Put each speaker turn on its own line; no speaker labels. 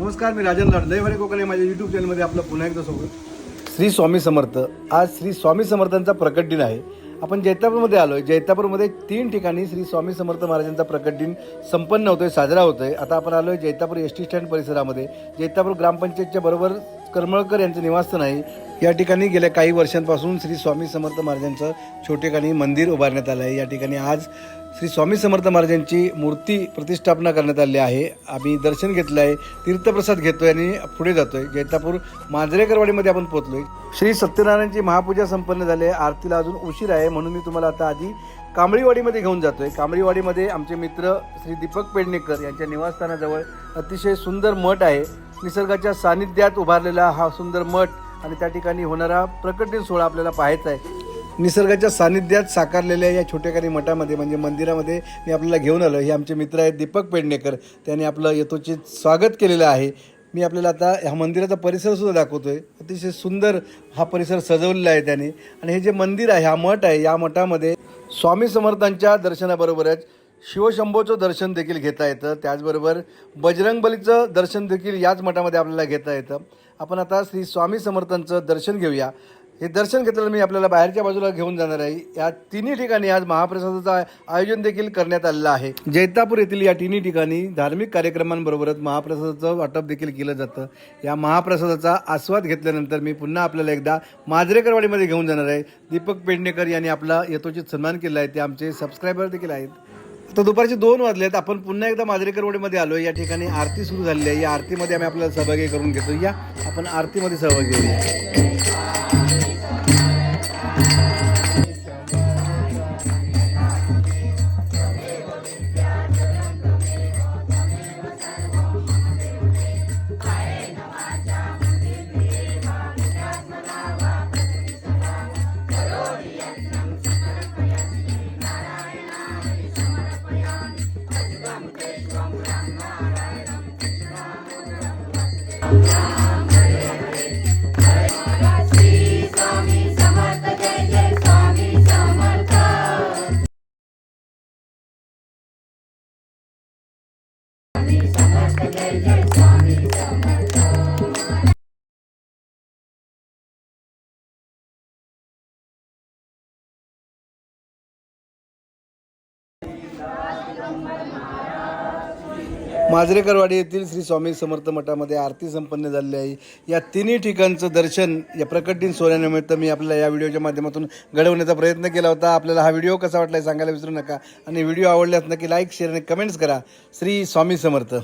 नमस्कार, मी राजन लाड दैवाने कोकण माझ्या यूट्यूब चॅनलमध्ये आपलं पुन्हा एकदा स्वागत। श्री स्वामी समर्थ। आज श्री स्वामी समर्थांचा प्रकट दिन आहे। आपण जैतापूरमध्ये आलो आहे। जैतापूरमध्ये 3 ठिकाणी श्री स्वामी समर्थ महाराजांचा प्रकट दिन संपन्न होतोय, साजरा होतोय। आता आपण आलो आहे जैतापूर एसटी स्टँड परिसरामध्ये। जैतापूर ग्रामपंचायतच्या बरोबर करमळकर यांचं निवासस्थान आहे। या ठिकाणी गेल्या काही वर्षांपासून श्री स्वामी समर्थ महाराजांचं छोटेखानी मंदिर उभारण्यात आलं आहे। या ठिकाणी आज श्री स्वामी समर्थ महाराजांची मूर्ती प्रतिष्ठापना करण्यात आली आहे। आम्ही दर्शन घेतलं आहे, तीर्थप्रसाद घेतोय आणि पुढे जातोय। जैतापूर मांजरेकरवाडीमध्ये आपण पोहोचलोय। श्री सत्यनारायणची महापूजा संपन्न झाली आहे। आरतीला अजून उशीर आहे, म्हणून मी तुम्हाला आता आधी कांबळीवाडीमध्ये घेऊन जातोय। कांबळीवाडीमध्ये आमचे मित्र श्री दीपक पेडणेकर यांच्या निवासस्थानाजवळ अतिशय सुंदर मठ आहे। निसर्गाच्या सानिध्यात उभारलेला हा सुंदर मठ आणि त्या ठिकाणी होणारा प्रकट दिन सोहळा आपल्याला पाहायचा आहे। निसर्गाच्या सानिध्यात साकारलेल्या या छोट्याखानी मठामध्ये म्हणजे मंदिरामध्ये मी आपल्याला घेऊन आलो। हे आमचे मित्र आहेत दीपक पेडणेकर, त्यांनी आपलं यथोचित स्वागत केलेलं आहे। मी आपल्याला आता ह्या मंदिराचा परिसरसुद्धा दाखवतोय। अतिशय सुंदर हा परिसर सजवलेला आहे त्याने। आणि हे जे मंदिर आहे, हा मठ आहे, या मठामध्ये स्वामी समर्थांच्या दर्शनाबरोबरच शिवशंभोचं दर्शन देखील घेता येतं। त्याचबरोबर बजरंगबलीचं दर्शन देखील याच मठामध्ये आपल्याला घेता येतं। आपण आता श्री स्वामी समर्थांचं दर्शन घेऊया। हे दर्शन घेतलं मी आपल्याला बाहेरच्या बाजूला घेऊन जाणार आहे। या तिन्ही ठिकाणी आज महाप्रसादाचं आयोजन देखील करण्यात आलेलं आहे। जैतापूर येथील या तिन्ही ठिकाणी धार्मिक कार्यक्रमांबरोबरच महाप्रसादाचं वाटप देखील केलं जातं। या महाप्रसादाचा आस्वाद घेतल्यानंतर मी पुन्हा आपल्याला एकदा मांजरेकरवाडीमध्ये घेऊन जाणार आहे। दीपक पेडणेकर यांनी आपला यथोचित सन्मान केला आहे, ते आमचे सबस्क्रायबर देखील आहेत। आता दुपारचे 2 वाजलेत। आपण पुन्हा एकदा मांजरेकरवाडीमध्ये आलो। या ठिकाणी आरती सुरू झालेली आहे। या आरतीमध्ये आम्ही आपल्याला सहभागी करून घेतो। या आपण आरतीमध्ये सहभागी होऊया। मांजरेकरवाडी येथील श्री स्वामी समर्थ मठामध्ये आरती संपन्न झालेली आहे। या तिन्ही ठिकाणचं दर्शन या प्रकट दिन सोहळ्यानिमित्त मी आपल्याला या व्हिडिओच्या माध्यमातून घडवण्याचा प्रयत्न केला होता। आपल्याला हा व्हिडिओ कसा वाटला सांगायला विसरू नका आणि व्हिडिओ आवडल्यास नक्की लाईक, शेअर आणि कमेंट्स करा। श्री स्वामी समर्थ।